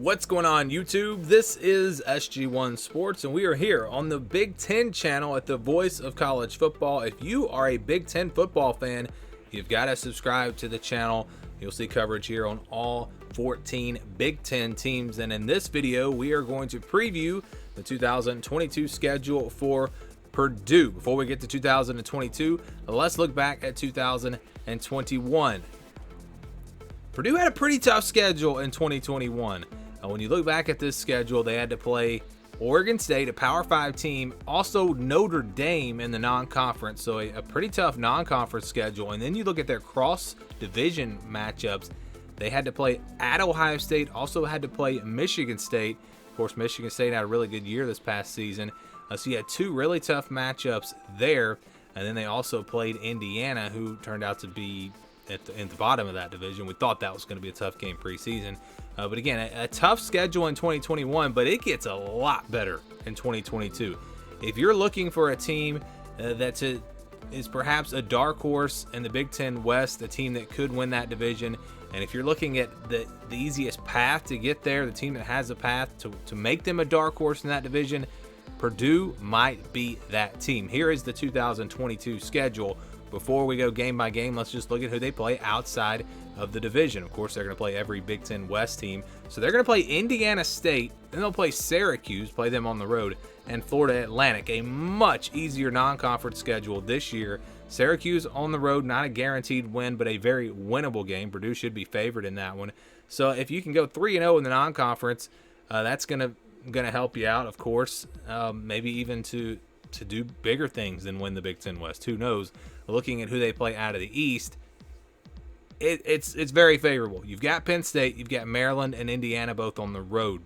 What's going on, YouTube? This is SG1 Sports, and we are here on the Big Ten channel at the voice of college football. If you are a Big Ten football fan, you've got to subscribe to the channel. You'll see coverage here on all 14 Big Ten teams. And in this video, we are going to preview the 2022 schedule for Purdue. Before we get to 2022, let's look back at 2021. Purdue had a pretty tough schedule in 2021. When you look back at this schedule, they had to play Oregon State, a Power 5 team, also Notre Dame in the non-conference, so a pretty tough non-conference schedule. And then you look at their cross-division matchups. They had to play at Ohio State, also had to play Michigan State. Of course, Michigan State had a really good year this past season, so you had two really tough matchups there. And then they also played Indiana, who turned out to be in the bottom of that division. We thought that was going to be a tough game preseason. But again, a tough schedule in 2021, but it gets a lot better in 2022. If you're looking for a team that is perhaps a dark horse in the Big Ten West, a team that could win that division, and if you're looking at the easiest path to get there, the team that has a path to make them a dark horse in that division, Purdue might be that team. Here is the 2022 schedule. Before we go game by game, let's just look at who they play outside of the division. Of course, they're going to play every Big Ten West team. So they're going to play Indiana State, then they'll play Syracuse, play them on the road, and Florida Atlantic, a much easier non-conference schedule this year. Syracuse on the road, not a guaranteed win, but a very winnable game. Purdue should be favored in that one. So if you can go 3-0 in the non-conference, that's going to help you out, of course, maybe even to do bigger things than win the Big Ten West. Who knows? Looking at who they play out of the East, it's very favorable. You've got Penn State, you've got Maryland and Indiana both on the road.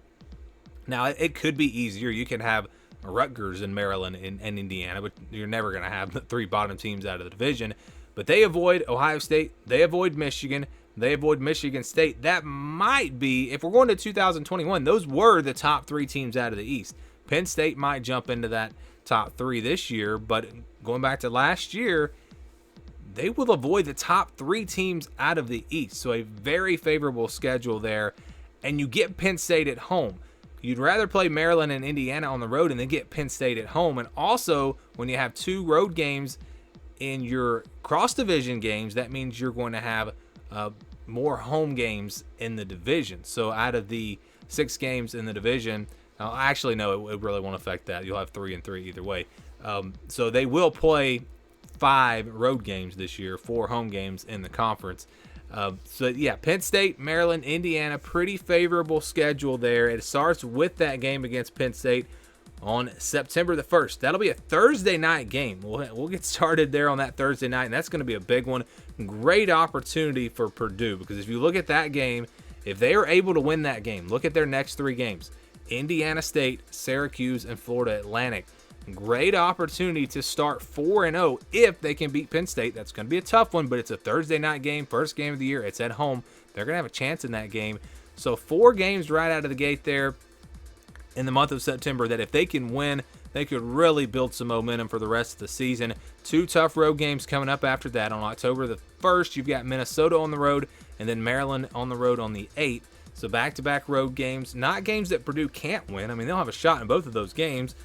Now, it could be easier. You can have Rutgers in Maryland and Indiana, but you're never going to have the three bottom teams out of the division. But they avoid Ohio State, they avoid Michigan, they avoid Michigan State. That might be, if we're going to 2021, those were the top three teams out of the East. Penn State might jump into that top three this year, but going back to last year, they will avoid the top three teams out of the East. So a very favorable schedule there. And you get Penn State at home. You'd rather play Maryland and Indiana on the road and then get Penn State at home. And also, when you have two road games in your cross-division games, that means you're going to have more home games in the division. So out of the 6 games in the division, actually, no, it really won't affect that. You'll have 3 and 3 either way. So they will play 5 road games this year, 4 home games in the conference. So yeah, Penn State, Maryland, Indiana, pretty favorable schedule there. It starts with that game against Penn State on September the 1st. That'll be a Thursday night game. We'll get started there on that Thursday night, and that's going to be a big one. Great opportunity for Purdue, because if you look at that game, if they are able to win that game, look at their next 3 games. Indiana State, Syracuse, and Florida Atlantic. Great opportunity to start 4-0 if they can beat Penn State. That's going to be a tough one, but it's a Thursday night game, first game of the year. It's at home. They're going to have a chance in that game. So 4 games right out of the gate there in the month of September that if they can win, they could really build some momentum for the rest of the season. 2 tough road games coming up after that. On October the 1st, you've got Minnesota on the road and then Maryland on the road on the 8th. So back-to-back road games, not games that Purdue can't win. I mean, they'll have a shot in both of those games.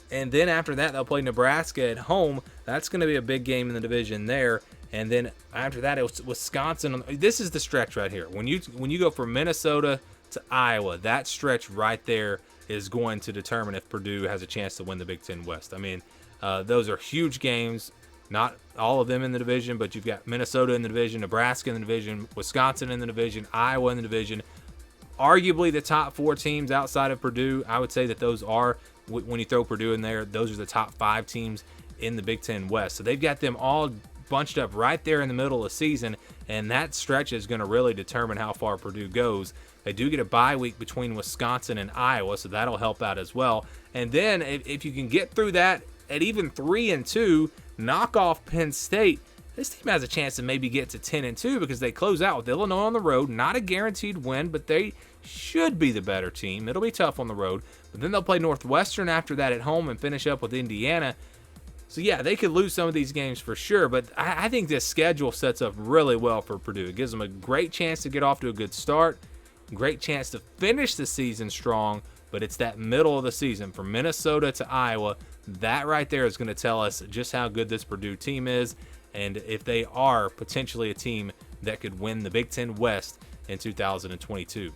And then after that, they'll play Nebraska at home. That's going to be a big game in the division there. And then after that, it's Wisconsin. This is the stretch right here. When you go from Minnesota to Iowa, that stretch right there is going to determine if Purdue has a chance to win the Big Ten West. I mean, those are huge games. Not all of them in the division, but you've got Minnesota in the division, Nebraska in the division, Wisconsin in the division, Iowa in the division. Arguably the top 4 teams outside of Purdue. I would say that those are, when you throw Purdue in there, those are the top 5 teams in the Big Ten West. So they've got them all bunched up right there in the middle of the season, and that stretch is going to really determine how far Purdue goes. They do get a bye week between Wisconsin and Iowa, so that'll help out as well. And then if you can get through that at even 3-2, knock off Penn State, this team has a chance to maybe get to 10-2 because they close out with Illinois on the road. Not a guaranteed win, but they should be the better team. It'll be tough on the road. But then they'll play Northwestern after that at home and finish up with Indiana. So, yeah, they could lose some of these games for sure, but I think this schedule sets up really well for Purdue. It gives them a great chance to get off to a good start. Great chance to finish the season strong, but it's that middle of the season from Minnesota to Iowa. That right there is going to tell us just how good this Purdue team is, and if they are potentially a team that could win the Big Ten West in 2022.